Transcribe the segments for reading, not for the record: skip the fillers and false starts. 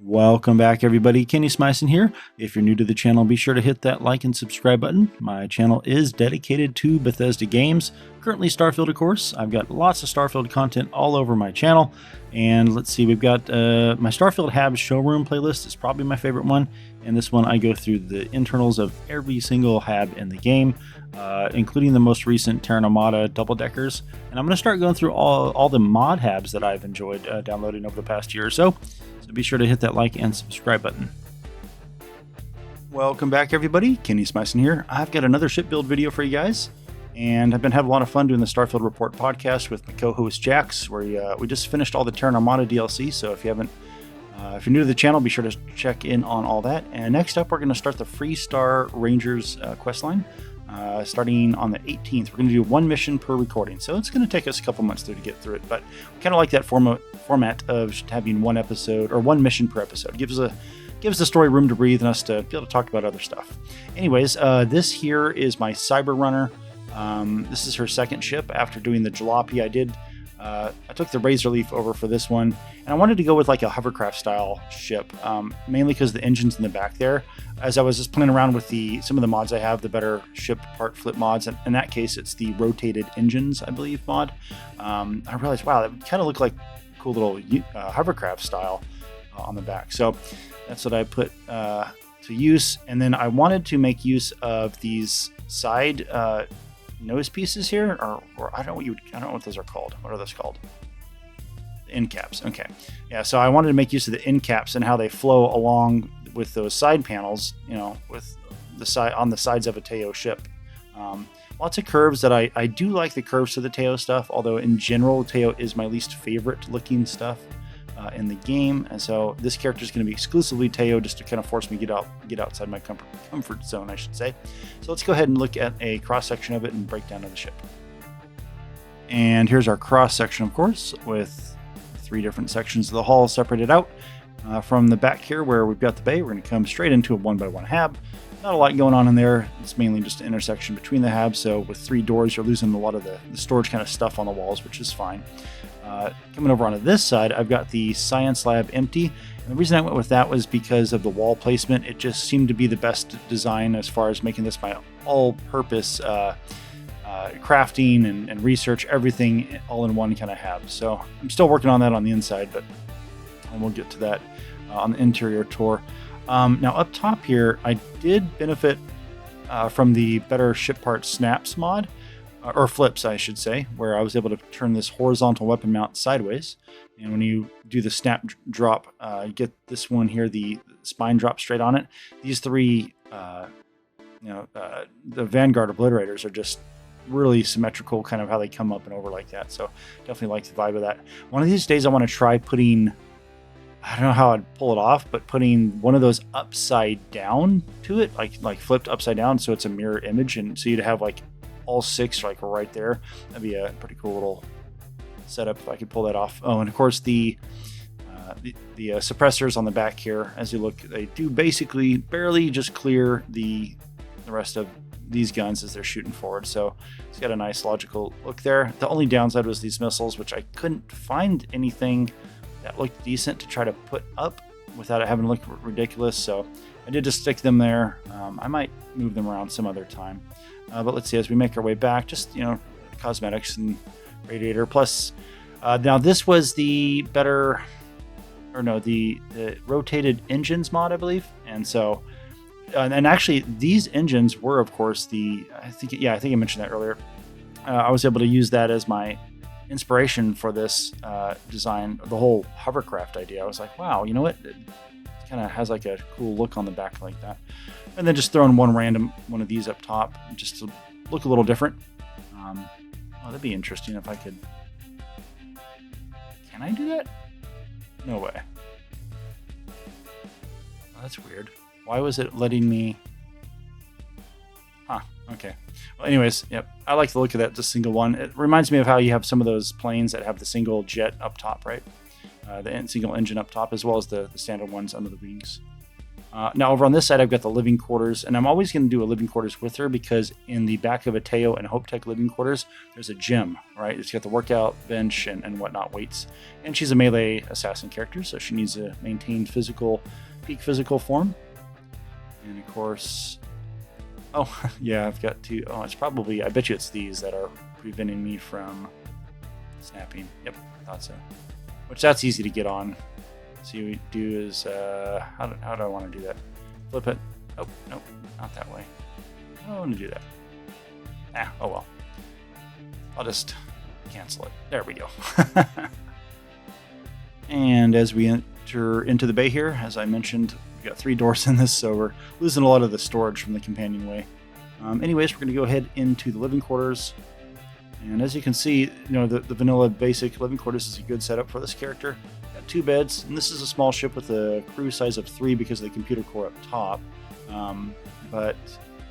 Welcome back, everybody. Kenny Smyson here. If you're new to the channel, be sure to hit that like and subscribe button. My channel is dedicated to Bethesda games, currently Starfield, of course. I've got lots of Starfield content all over my channel. And let's see, we've got my Starfield Habs showroom playlist is probably my favorite one. And this one, I go through the internals of every single hab in the game, including the most recent Terra Nomada double-deckers. And I'm going to start going through all the mod habs that I've enjoyed downloading over the past year or so. So be sure to hit that like and subscribe button. Welcome back, everybody. Kenny Smyson here. I've got another ship build video for you guys. And I've been having a lot of fun doing the Starfield Report podcast with my co-host Jax, where we just finished all the Terra Nomada DLC. So if you haven't, if you're new to the channel, be sure to check in on all that. And next up, we're going to start the Freestar Rangers questline. Starting on the 18th. We're going to do one mission per recording, so it's going to take us a couple months to get through it, but we kind of like that format of having one episode or one mission per episode. Gives the story room to breathe and us to be able to talk about other stuff. Anyways, this here is my Cyber Runner. This is her second ship after doing the Jalopy. I took the Razor Leaf over for this one, and I wanted to go with like a Hovercraft style ship, mainly because the engine's in the back there. As I was just playing around with some of the mods I have, the better ship part flip mods, and in that case it's the rotated engines, I believe, mod. I realized, wow, that kind of looked like cool little Hovercraft style on the back. So that's what I put to use, and then I wanted to make use of these side nose pieces here, or I don't know what those are called. What are those called? The end caps. Okay, yeah. So I wanted to make use of the end caps and how they flow along with those side panels. You know, with the side on the sides of a Teo ship. Lots of curves that I do like the curves to the Teo stuff. Although in general, Teo is my least favorite looking stuff in the game, and so this character is going to be exclusively Teo, just to kind of force me to get outside my comfort zone, I should say. So let's go ahead and look at a cross section of it and break down of the ship. And here's our cross section, of course, with 3 different sections of the hull separated out. From the back here, where we've got the bay, we're going to come straight into a 1x1 hab. Not a lot going on in there. It's mainly just an intersection between the habs. So with 3 doors, you're losing a lot of the storage kind of stuff on the walls, which is fine. Coming over onto this side, I've got the science lab empty. And the reason I went with that was because of the wall placement. It just seemed to be the best design as far as making this my all-purpose crafting and research, everything all in one kind of hab. So I'm still working on that on the inside, but we'll get to that on the interior tour. Now up top here, I did benefit from the better ship part snaps mod. Or flips, I should say, where I was able to turn this horizontal weapon mount sideways. And when you do the snap drop, you get this one here, the spine drop straight on it. These 3, the Vanguard Obliterators are just really symmetrical, kind of how they come up and over like that. So definitely like the vibe of that. One of these days I want to try putting, I don't know how I'd pull it off, but putting one of those upside down to it, like flipped upside down, so it's a mirror image, and so you'd have like all 6 like right there. That'd be a pretty cool little setup if I could pull that off. Oh, and of course the suppressors on the back here, as you look, they do basically barely just clear the rest of these guns as they're shooting forward. So it's got a nice logical look there. The only downside was these missiles, which I couldn't find anything that looked decent to try to put up without it having to look ridiculous. So I did just stick them there. I might move them around some other time. But let's see, as we make our way back, just, cosmetics and radiator. Plus, now this was the better, the rotated engines mod, I believe. And so, and actually these engines were, of course, I think I mentioned that earlier. I was able to use that as my inspiration for this design, the whole Hovercraft idea. I was like, wow, you know what? It kind of has like a cool look on the back like that. And then just throwing one of these up top just to look a little different. That'd be interesting if I could. Can I do that? No way. Oh, that's weird. Why was it letting me? Okay. Well, anyways, yep. I like the look of that, just single one. It reminds me of how you have some of those planes that have the single jet up top, right? The single engine up top, as well as the standard ones under the wings. Now over on this side, I've got the living quarters, and I'm always going to do a living quarters with her because in the back of a Teo and Hope Tech living quarters, there's a gym, right? It's got the workout bench and whatnot weights. And she's a melee assassin character, so she needs to maintain peak physical form. And of course, oh yeah, I've got to, it's probably, I bet you it's these that are preventing me from snapping. Yep, I thought so. Which that's easy to get on. So what we do is, how do I want to do that? Flip it. Oh, no, not that way. I don't want to do that. Oh well. I'll just cancel it. There we go. And as we enter into the bay here, as I mentioned, we've got 3 doors in this, so we're losing a lot of the storage from the companionway. Anyways, we're going to go ahead into the living quarters. And as you can see, the vanilla basic living quarters is a good setup for this character. Got 2 beds, and this is a small ship with a crew size of 3 because of the computer core up top. But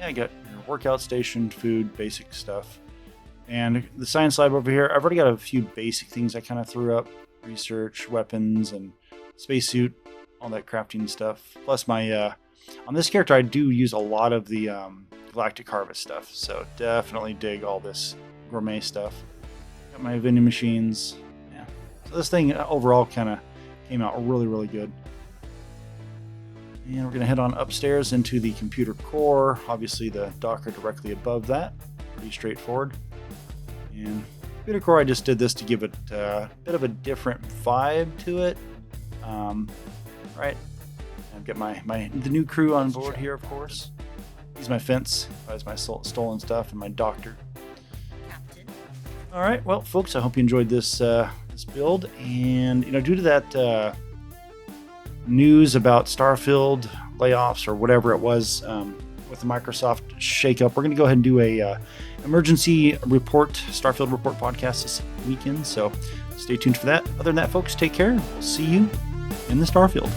yeah, you got your workout station, food, basic stuff. And the science lab over here, I've already got a few basic things I kind of threw up. Research, weapons, and spacesuit, all that crafting stuff. Plus my, on this character, I do use a lot of the Galactic Harvest stuff. So definitely dig all this gourmet stuff. Got my vending machines. Yeah. So this thing overall kind of came out really, really good. And we're going to head on upstairs into the computer core. Obviously the docker directly above that. Pretty straightforward. And computer core, I just did this to give it a bit of a different vibe to it. Right. I've got the new crew on board here, of course. He's my fence. That's my stolen stuff and my doctor. All right, well, folks, I hope you enjoyed this this build, and due to that news about Starfield layoffs or whatever it was with the Microsoft shakeup, we're going to go ahead and do a emergency report, Starfield report podcast this weekend. So stay tuned for that. Other than that, folks, take care. We'll see you in the Starfield.